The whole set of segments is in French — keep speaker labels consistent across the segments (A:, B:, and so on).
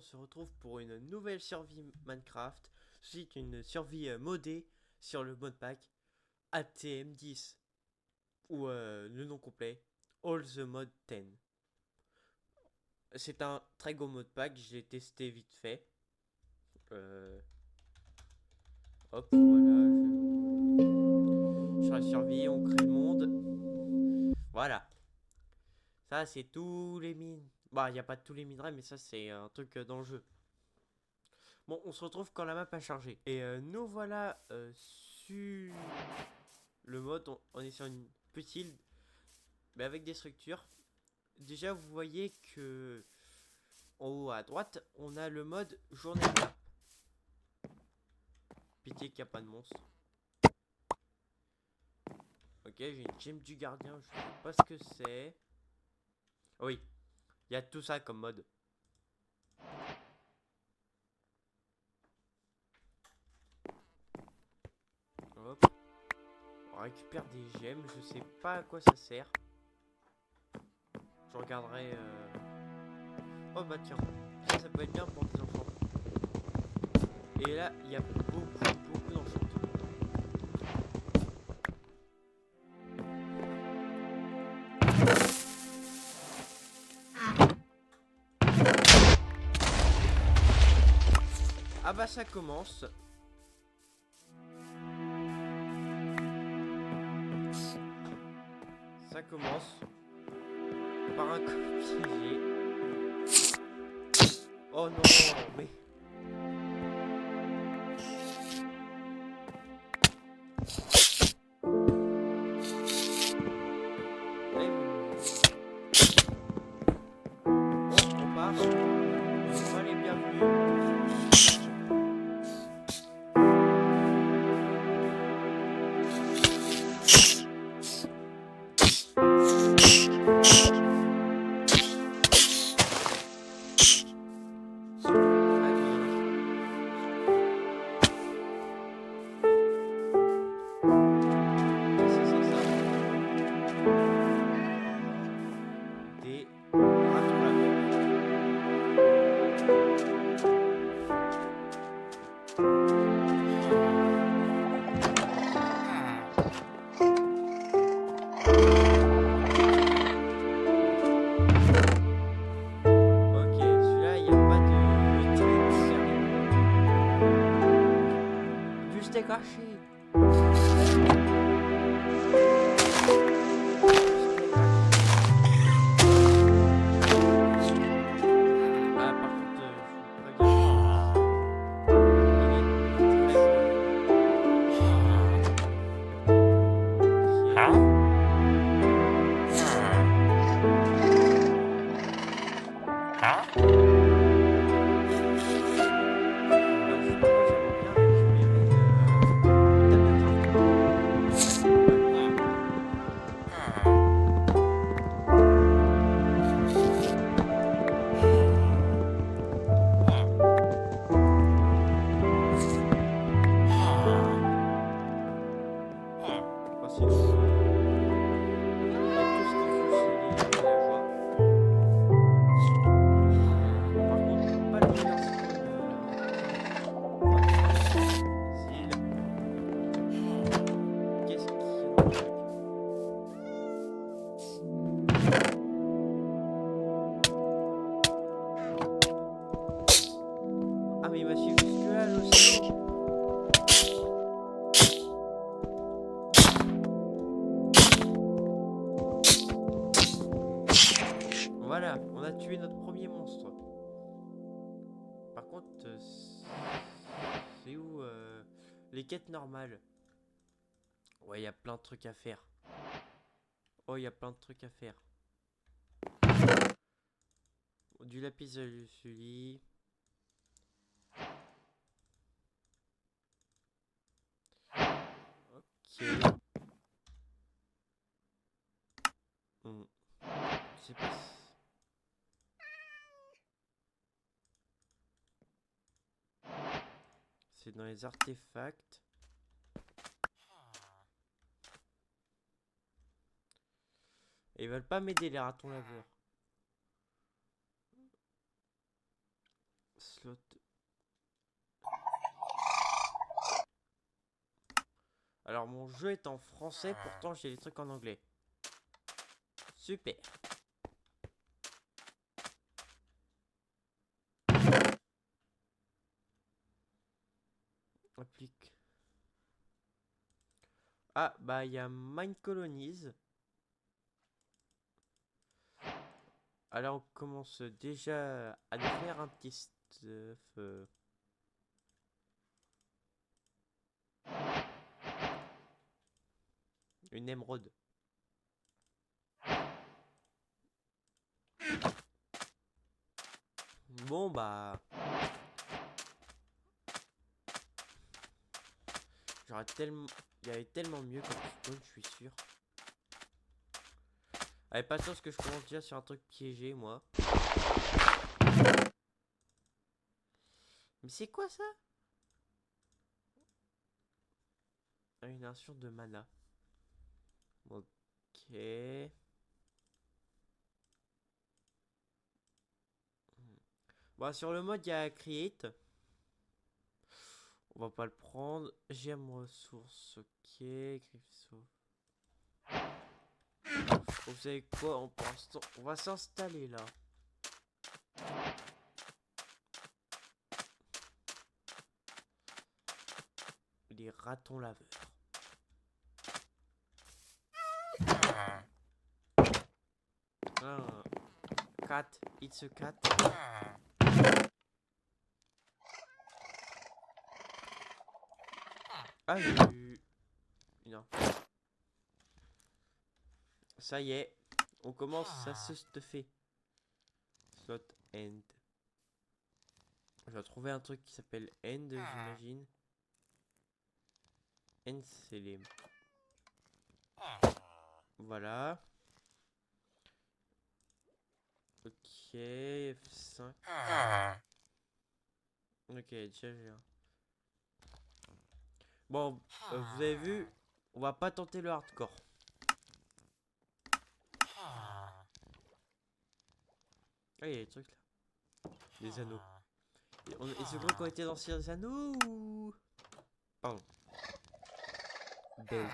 A: on se retrouve pour une nouvelle survie Minecraft. Ceci est une survie modée sur le modpack ATM10 ou le nom complet All the Mod 10. C'est un très gros modpack, je l'ai testé vite fait. Hop, voilà. Sur la survie, on crée le monde. Voilà. Ça, c'est tous les mines. Bah, il n'y a pas tous les minerais, mais ça, c'est un truc dans le jeu. Bon, on se retrouve quand la map a chargé. Et nous voilà sur le mode. On est sur une petite île, mais avec des structures. Déjà, vous voyez que en haut à droite, on a le mode journée de map. Pitié qu'il n'y a pas de monstre. Ok, j'ai une gemme du gardien, je sais pas ce que c'est. Oui, il y a tout ça comme mode. Hop. On récupère des gemmes, je sais pas à quoi ça sert. Je regarderai. Oh bah tiens, ça peut être bien pour des enfants. Et là, il y a beaucoup d'enchantements. Ah bah ça commence. Ça commence par un piégé. Oh non, mais... On part. Voilà les bienvenus. Des ratons laveurs. Ok, celui-là, il n'y a pas de truc sérieux. Juste caché. Ah, par contre, je vous préviens, il est très relou. Ok. J'aimerais bien récupérer sinon, il y a tout ce qu'il faut chez les villageois. Par contre, pas le meilleur qu'est-ce qu'il y a dans le sac? Ah, mais il m'a suivi jusque-là, l'océan. Voilà, on a tué notre premier monstre. Par contre, c'est où les quêtes normales? Ouais, il y a plein de trucs à faire. Oh, il y a plein de trucs à faire. Du lapis lazuli. Ok. Je sais pas si... C'est dans les artefacts. Et ils veulent pas m'aider les ratons laveurs. slot. Alors mon jeu est en français, pourtant j'ai des trucs en anglais. Super. Applique. Ah bah il y a Mine Colonies. Alors on commence déjà à nous faire un petit stuff. Une émeraude. Bon bah... J'aurais tellement... Il y avait tellement mieux comme spawn, je suis sûr. Allez, pas de chance que je commence déjà sur un truc piégé, moi. Mais c'est quoi ça? Ah, une infusion de mana. Ok. Bon, sur le mode, il y a Create. On va pas le prendre. Gemme ressources. Ok. Griffe. Vous savez quoi? Pour l'instant, on va s'installer là. Les ratons laveurs. 4. It's a cat. Ah, j'ai eu... Non. Ça y est. On commence à se stuffer. Slot end. Je vais trouver un truc qui s'appelle end, j'imagine. End, c'est les... Voilà. Ok, F5. Ok, déjà j'ai un. Bon, vous avez vu, on va pas tenter le hardcore. Ah, il y a des trucs là. Des anneaux. Et c'est quoi qu'on était dans ces anneaux ou... Pardon. Belt.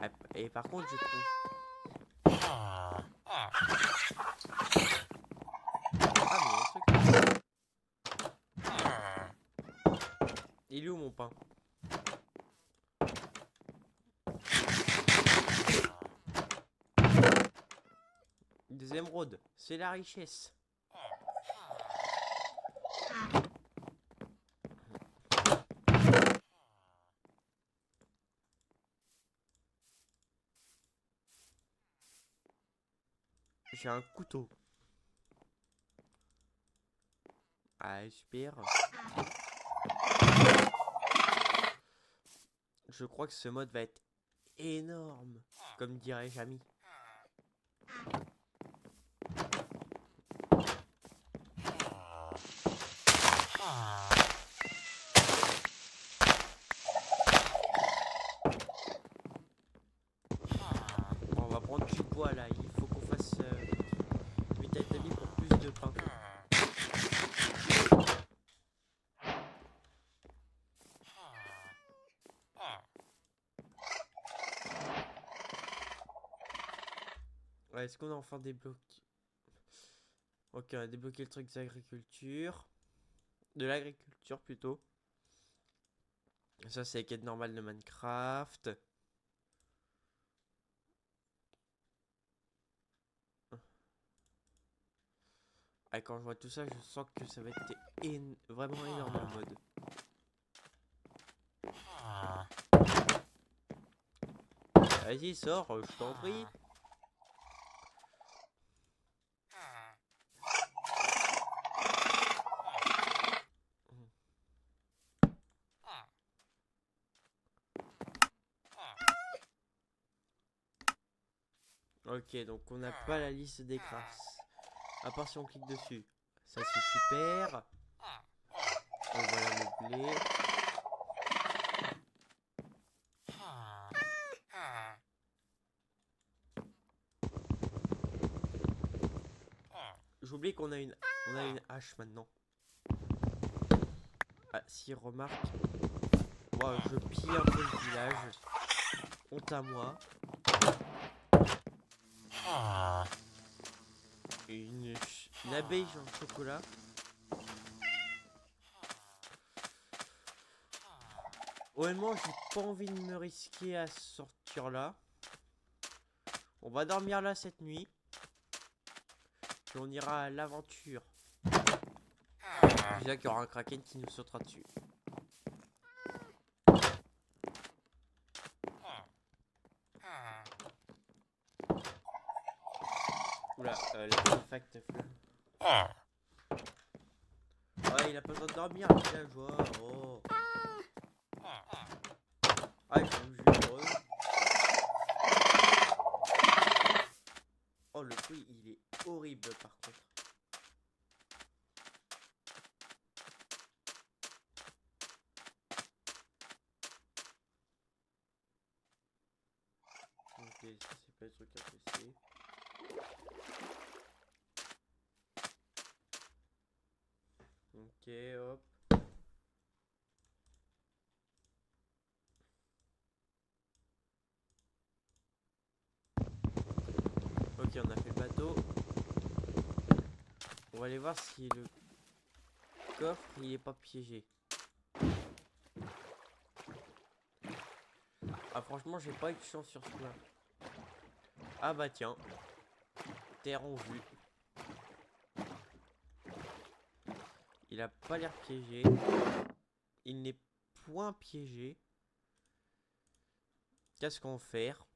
A: Ah, et par contre, je trouve... Ah, mais il y a un truc. Il est où mon pain? Des émeraudes, c'est la richesse. J'ai un couteau. Ah, super. Je crois que ce mode va être énorme, comme dirait Jamy. On va prendre du poids là, il faut qu'on fasse 8 établis pour plus de pain. Ouais, est-ce qu'on a enfin débloqué? Ok, on a débloqué le truc d'agriculture. De l'agriculture plutôt. Ça, c'est les quêtes normales de Minecraft. Ah, quand je vois tout ça, je sens que ça va être vraiment énorme le mode. Vas-y, sors, je t'en prie. Ok, donc on n'a pas la liste des crasses. À part si on clique dessus. Ça, c'est super. On va la meubler. j'oublie qu'on a une hache maintenant. Ah, si remarque, moi je pille un peu le village. Honte à moi. Une abeille en chocolat. Honnêtement, j'ai pas envie de me risquer à sortir là. On va dormir là cette nuit. Puis on ira à l'aventure. Déjà qu'il y aura un kraken qui nous sautera dessus. Oula, l'artefact flamme. Ah, il a pas besoin de dormir, le villageois. Oh. Ah, il faut heureux. Oh, le bruit, il est horrible par contre. Ok, ça c'est pas le truc apprécié. Ok, hop. Ok, on a fait le bateau. On va aller voir si le coffre il est pas piégé. Ah franchement j'ai pas eu de chance sur ce coup là. Ah bah tiens. Terre en vue. Il a pas l'air piégé. Il n'est point piégé. Qu'est-ce qu'on va faire?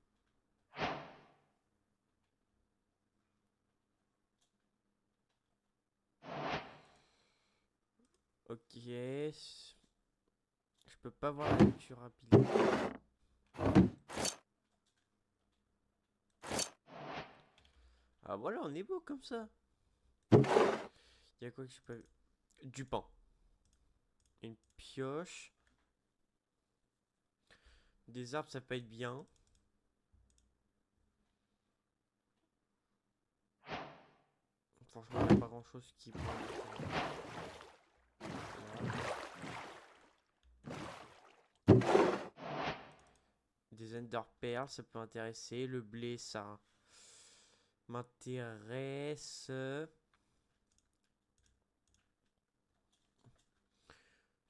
A: Ok. Je peux pas voir la lecture rapide. Ah voilà, on est beau comme ça. Il y a quoi que je peux... Du pain. Une pioche. Des arbres, ça peut être bien. Franchement, il n'y a pas grand chose qui peut... Des ender pearls, ça peut intéresser. Le blé, ça m'intéresse.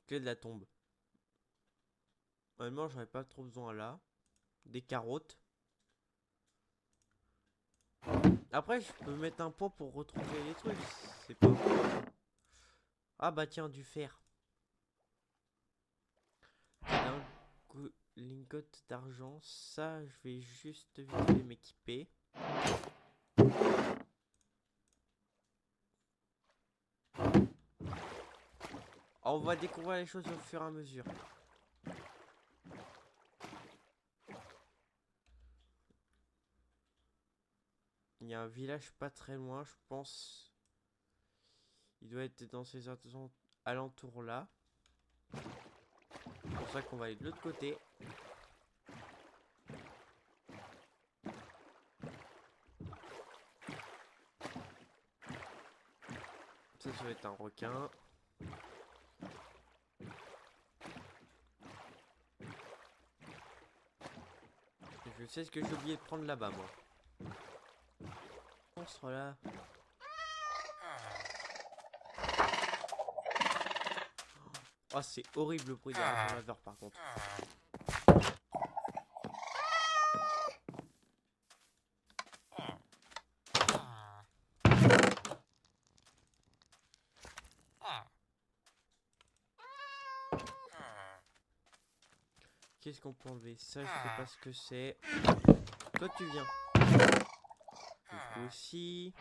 A: Clé de la tombe. Honnêtement, j'en ai pas trop besoin là. Des carottes. Après, je peux mettre un pot pour retrouver les trucs. C'est pas... Ah bah tiens, du fer. Un lingot d'argent. Ça, je vais juste vite fait m'équiper. On va découvrir les choses au fur et à mesure. Il y a un village pas très loin, je pense. Il doit être dans ces alentours là. C'est pour ça qu'on va aller de l'autre côté. Ça va être un requin. Je sais ce que j'ai oublié de prendre là-bas, moi. Monstre là. Oh, c'est horrible le bruit de la laveur par contre. Qu'est-ce qu'on peut enlever? Ça, je sais pas ce que c'est. Toi, tu viens. Toi aussi.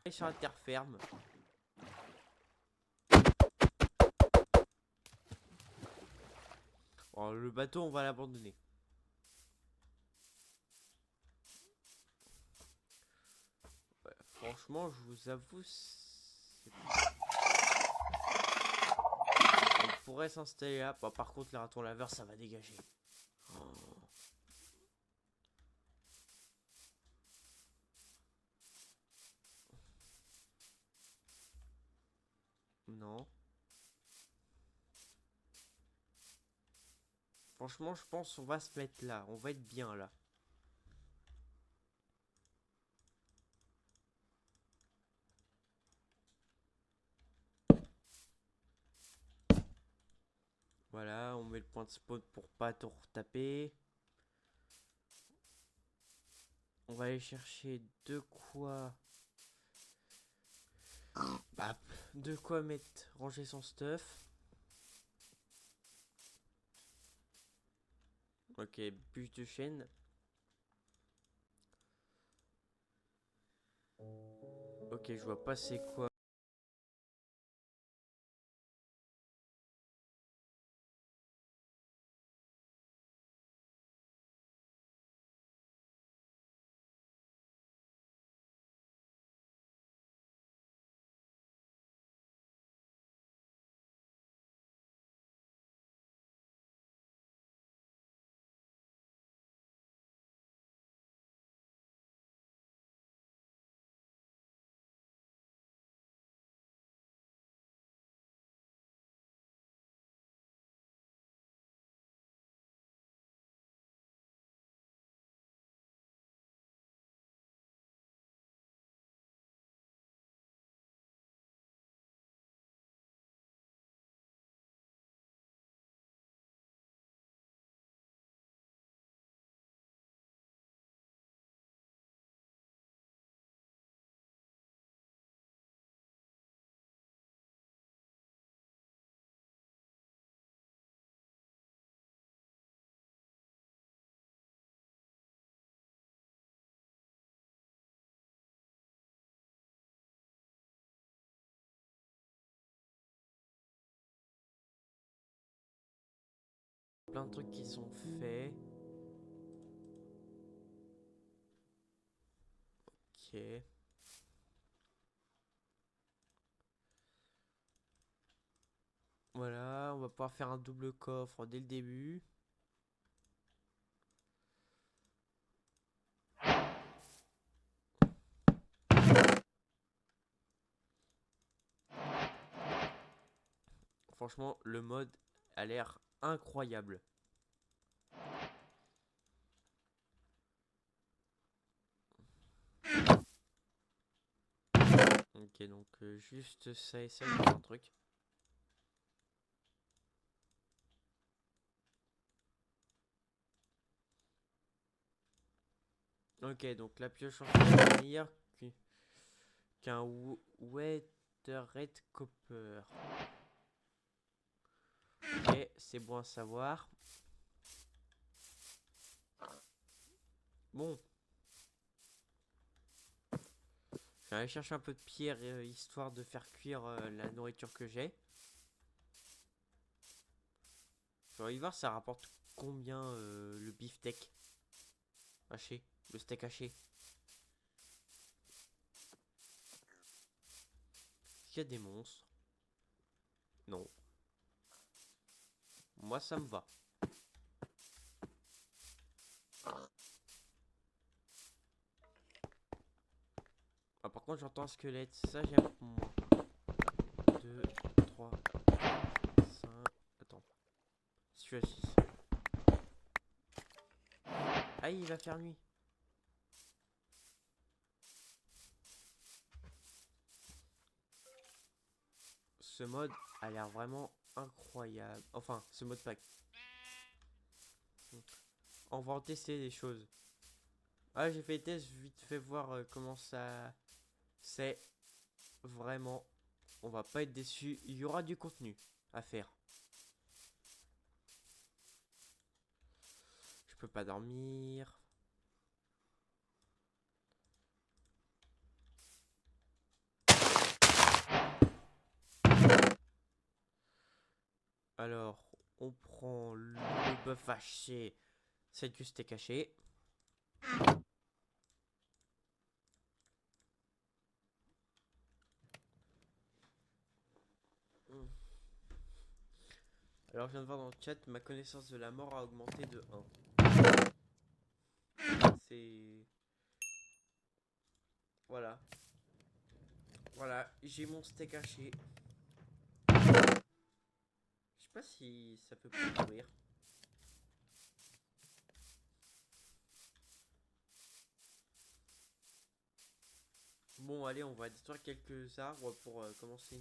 A: Et sur la terre ferme. Bon, le bateau, on va l'abandonner. Ouais, franchement, je vous avoue, On pourrait s'installer là. Bon, par contre, les ratons laveurs, ça va dégager. Oh. Non. Franchement, je pense qu'on va se mettre là. On va être bien là. Voilà, on met le point de spawn pour pas tout retaper. On va aller chercher de quoi... Bah, de quoi mettre, ranger son stuff. Ok, bûche de chêne. Ok, je vois pas c'est quoi. Plein de trucs qui sont faits. Ok. Voilà, on va pouvoir faire un double coffre dès le début. Franchement, le mode a l'air incroyable. Ok, donc juste ça et ça, il y a un truc. Ok, donc la pioche en fer est meilleure qu'un Weathered Copper. Ok, c'est bon à savoir. Bon. Je vais aller chercher un peu de pierre histoire de faire cuire la nourriture que j'ai. Je vais voir ça rapporte combien le beefsteak haché, le steak haché. Est-ce qu'il y a des monstres? Non. Moi ça me va. Ah, par contre j'entends un squelette, ça j'aime moins. 2, 3, 5. Attends. Je suis à 6. Ah, il va faire nuit. Ce mode a l'air vraiment incroyable. Enfin, ce mode pack. On va en tester des choses. Ah, j'ai fait des tests, vite fait voir comment ça c'est. Vraiment, on va pas être déçu. Il y aura du contenu à faire. Je peux pas dormir. Alors, on prend le bœuf haché. C'est du steak haché. Alors, je viens de voir dans le chat, ma connaissance de la mort a augmenté de 1. C'est... Voilà. Voilà, j'ai mon steak haché. Je sais pas si ça peut pas courir. Bon, allez, on va détruire quelques arbres pour commencer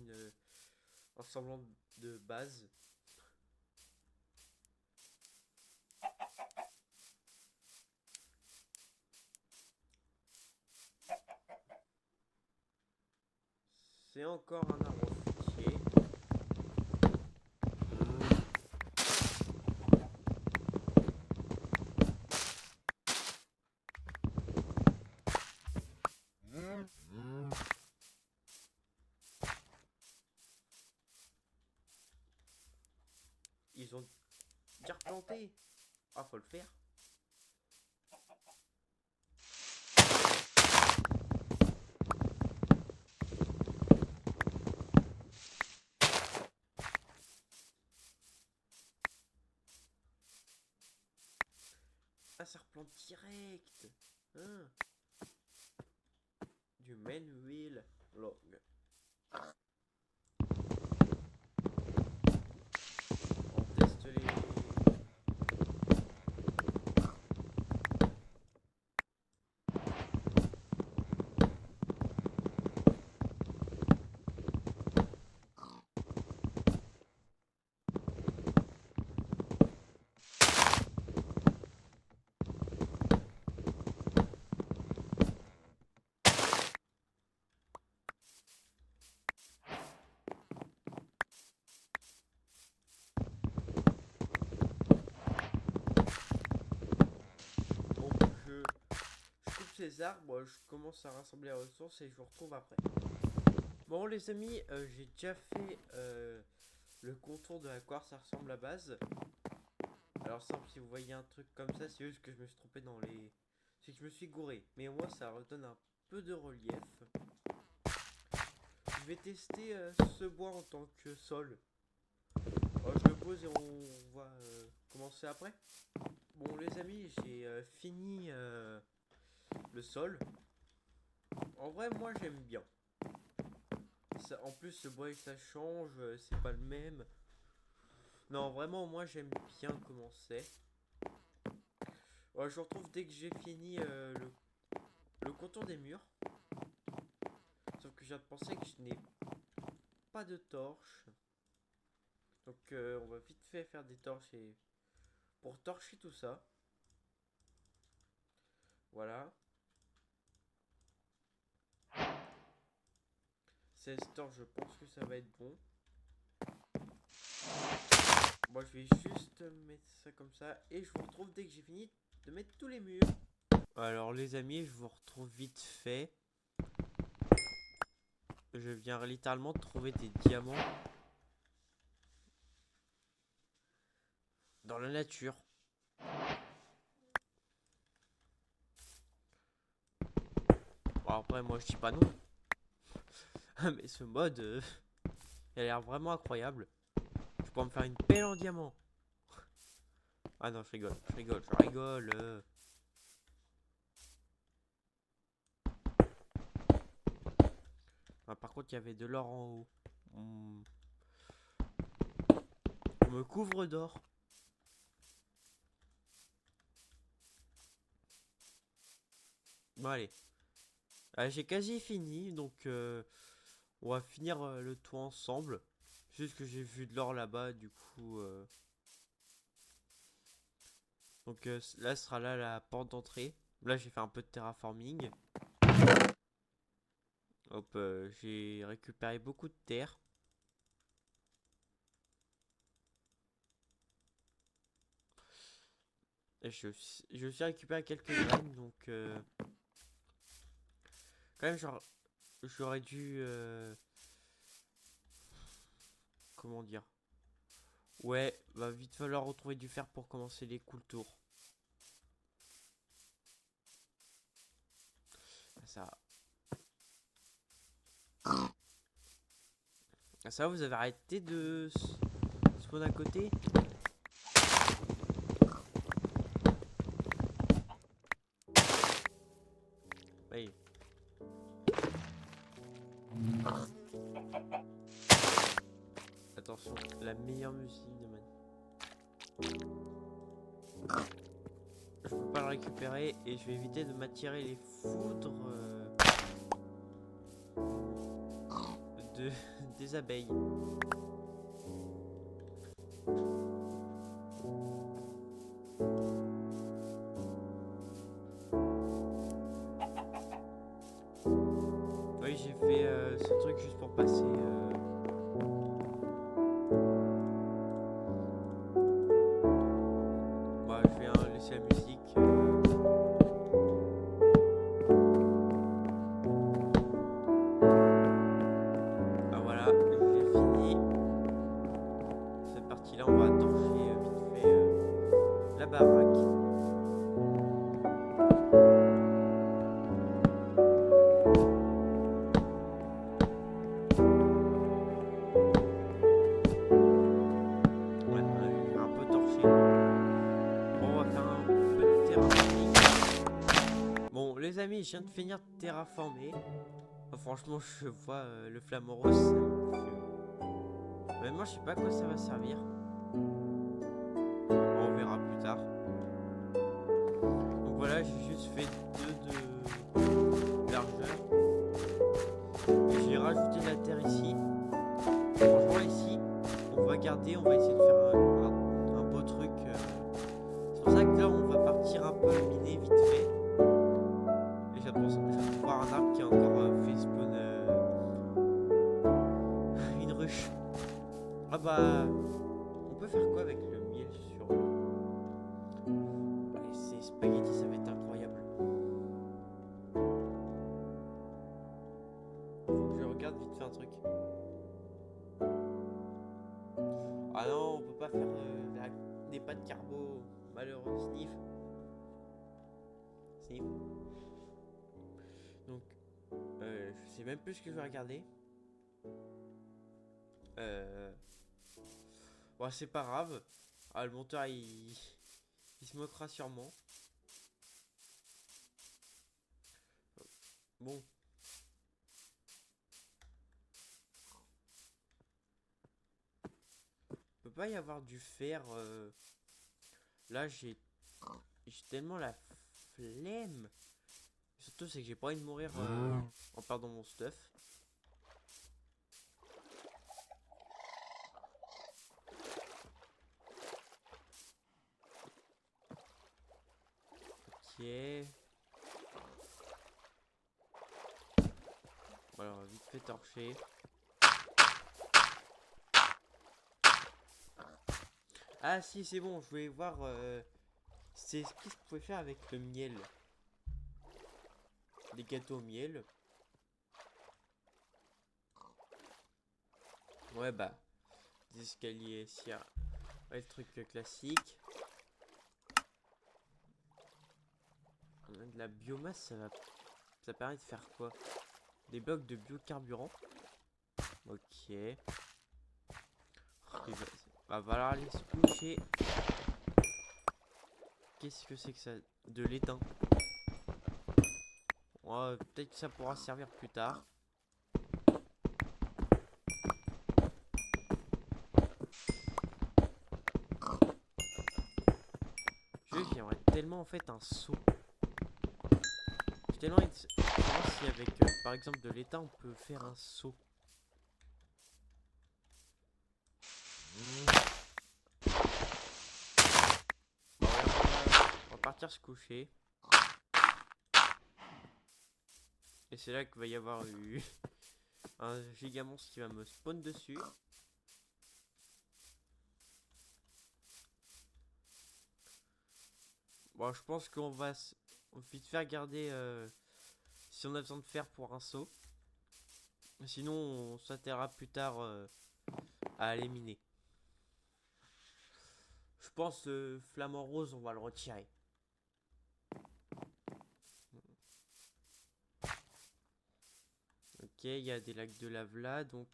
A: un semblant de base. C'est encore un arbre fruitier. Ils ont déjà replanté. Ah, faut le faire. Ah, ça replante direct. Hein. Du main wheel log. On teste les... Bon, je coupe ces arbres, je commence à rassembler les ressources et je vous retrouve après. Bon les amis, j'ai déjà fait le contour de à quoi ça ressemble à base. Alors simple, si vous voyez un truc comme ça, c'est juste que je me suis trompé dans les... C'est que je me suis gouré. Mais au moins ça redonne un peu de relief. Je vais tester ce bois en tant que sol. Je le pose et on va commencer après. Bon les amis, j'ai fini le sol. En vrai moi j'aime bien. Ça, en plus ce bois ça change, c'est pas le même. Non vraiment moi j'aime bien comment c'est. Je vous retrouve dès que j'ai fini le contour des murs. Sauf que je viens de penser que je n'ai pas de torche. Donc on va vite fait faire des torches et... pour torcher tout ça. Voilà. 16 torches, je pense que ça va être bon. Moi je vais juste mettre ça comme ça. Et je vous retrouve dès que j'ai fini de mettre tous les murs. Alors les amis, je vous retrouve vite fait. Je viens littéralement de trouver des diamants dans la nature. Bon, après moi je dis pas non. Mais ce mode, il a l'air vraiment incroyable. Je peux me faire une pelle en diamant. Ah non, je rigole, je rigole, je rigole. Ah, par contre, il y avait de l'or en haut. On me couvre d'or. Bon, allez. J'ai quasi fini, donc on va finir le toit ensemble. Juste que j'ai vu de l'or là-bas, du coup... Donc là, ce sera là la porte d'entrée. Là, j'ai fait un peu de terraforming. Hop, j'ai récupéré beaucoup de terre. Et je aussi récupéré quelques graines, donc... quand même, genre, j'aurais dû... comment dire? Ouais, va vite falloir retrouver du fer pour commencer les cool tours. Ça... Ça, vous avez arrêté de spawn à côté. Oui. Attention, la meilleure musique de man. Je peux pas le récupérer et je vais éviter de m'attirer les foudres des abeilles. Oui, j'ai fait ce truc juste pour passer. Bah, je vais laisser la musique. Ah voilà, j'ai fini. Cette partie-là, on va torcher vite fait la baraque. Ouais, un peu torché. Bon, on va faire un peu de terraforming. Bon, les amis, je viens de finir de terraformer. Franchement, je vois le flamant rose. Ça me fait... Mais moi, je sais pas à quoi ça va servir. On verra plus tard. Donc voilà, j'ai juste fait 2 de largeur. Et j'ai rajouté de la terre ici. Franchement, ici, on va garder, on va essayer de faire un beau truc. C'est pour ça que là, on va partir un peu miner vite fait. Et je viens de voir un arbre qui a encore fait spawn une ruche. Ah bah, on peut faire quoi avec le miel sur... Allez, ces spaghettis, ça va être incroyable. Faut que je regarde vite fait un truc. Ah non, on peut pas faire des pâtes carbo. Malheureux, sniff. Sniff. Donc, je sais même plus ce que je vais regarder. Bon, c'est pas grave. Ah, le monteur, il se moquera sûrement. Bon. Il peut pas y avoir du fer. Là, j'ai tellement la flemme. Surtout, c'est que j'ai pas envie de mourir en perdant mon stuff. Ok. Voilà, on va vite fait torcher. Ah si, c'est bon, je voulais voir c'est ce que je pouvais faire avec le miel. Des gâteaux au miel. Ouais bah, des escaliers ici. Ouais, le truc classique. On a de la biomasse, ça permet de faire quoi? Des blocs de biocarburant. Ok. Il va falloir aller se coucher. Qu'est-ce que c'est que ça? De l'étain. Ouais, peut-être que ça pourra servir plus tard. J'aimerais tellement en fait un seau. J'ai tellement envie de savoir si avec par exemple de l'étain on peut faire un seau. Bon, on va partir se coucher. Et c'est là qu'il va y avoir un gigamonstre qui va me spawn dessus. Bon, je pense qu'on va vite faire garder si on a besoin de fer pour un seau. Sinon, on s'atterrera plus tard à aller miner. Je pense flamant rose, on va le retirer. Ok, il y a des lacs de lave là, donc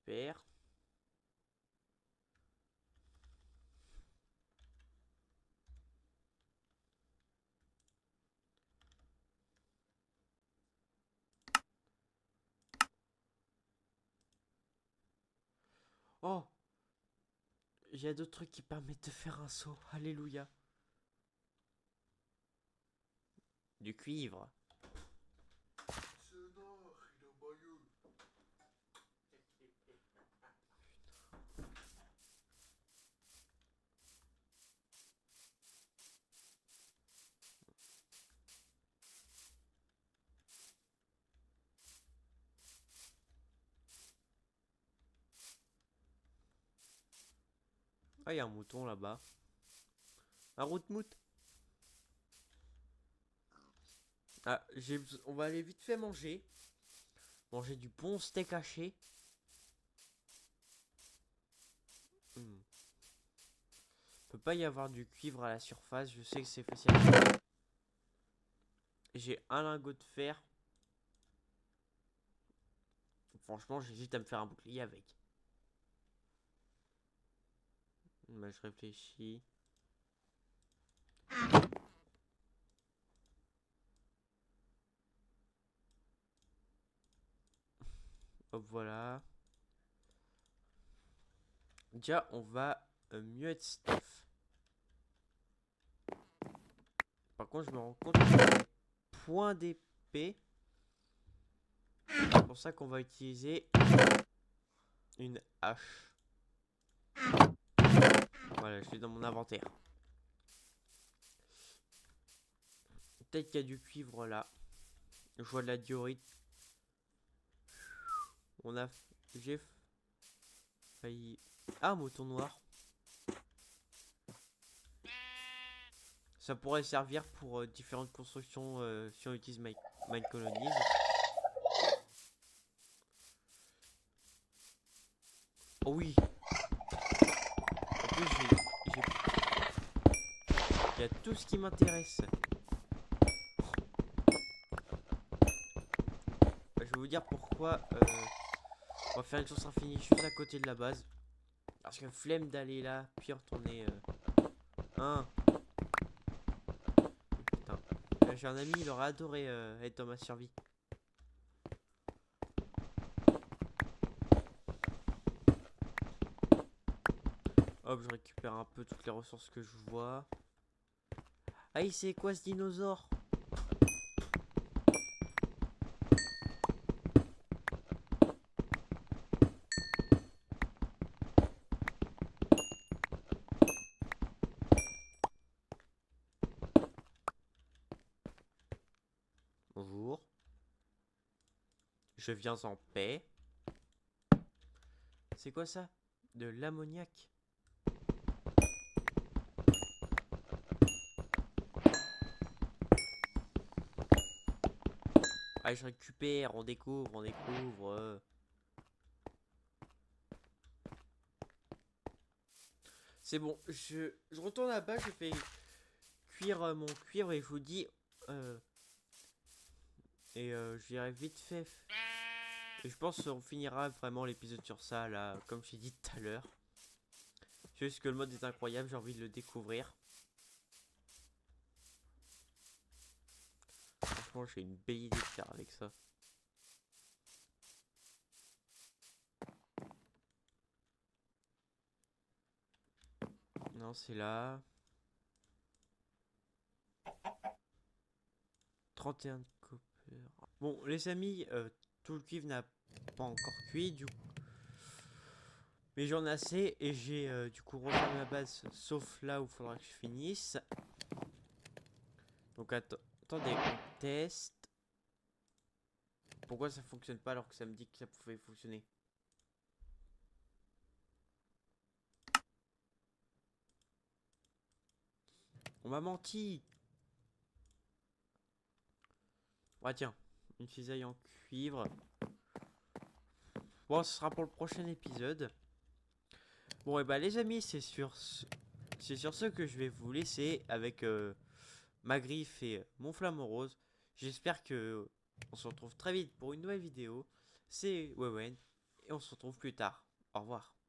A: Super. Oh, il y a d'autres trucs qui permettent de faire un saut. Alléluia. Du cuivre. Ah, il y a un mouton là-bas. Un route-moute. Ah, on va aller vite fait manger. Manger du bon steak haché. Hmm. Peut pas y avoir du cuivre à la surface. Je sais que c'est facile. J'ai un lingot de fer. Franchement, j'hésite à me faire un bouclier avec. Bah, je réfléchis. Hop, voilà. Déjà, on va mieux être stuff. Par contre, je me rends compte que j'ai des points d'épée. C'est pour ça qu'on va utiliser une hache. Voilà, je l'ai dans mon inventaire. Peut-être qu'il y a du cuivre là. Je vois de la diorite. On a... J'ai failli... Ah, mouton noir. Ça pourrait servir pour différentes constructions si on utilise Mine Colonies. Oh oui. En plus, il y a tout ce qui m'intéresse. Je vais vous dire pourquoi on va faire une source infinie juste à côté de la base. Parce que flemme d'aller là, puis retourner. Hein. Putain. J'ai un ami, il aurait adoré être dans ma survie. Hop, je récupère un peu toutes les ressources que je vois. Ah, c'est quoi ce dinosaure? Bonjour. Je viens en paix. C'est quoi ça? De l'ammoniac. Ah, je récupère, on découvre, on découvre. C'est bon, je retourne là-bas, je fais cuire mon cuivre et je vous dis... je dirais vite fait. Et je pense qu'on finira vraiment l'épisode sur ça, là, comme j'ai dit tout à l'heure. C'est juste que le mode est incroyable, j'ai envie de le découvrir. Franchement, j'ai une belle idée de faire avec ça. Non, c'est là. 31 de copper. Bon, les amis, tout le cuivre n'a pas encore cuit, du coup. Mais j'en ai assez et j'ai du coup refait ma base, sauf là où il faudra que je finisse. Donc attendez, on teste. Pourquoi ça fonctionne pas alors que ça me dit que ça pouvait fonctionner? On m'a menti. Ah tiens, une cisaille en cuivre. Bon, ce sera pour le prochain épisode. Bon, et bah les amis, c'est sur ce que je vais vous laisser avec ma griffe et mon flamant rose. J'espère que on se retrouve très vite pour une nouvelle vidéo. C'est Wewen et on se retrouve plus tard. Au revoir.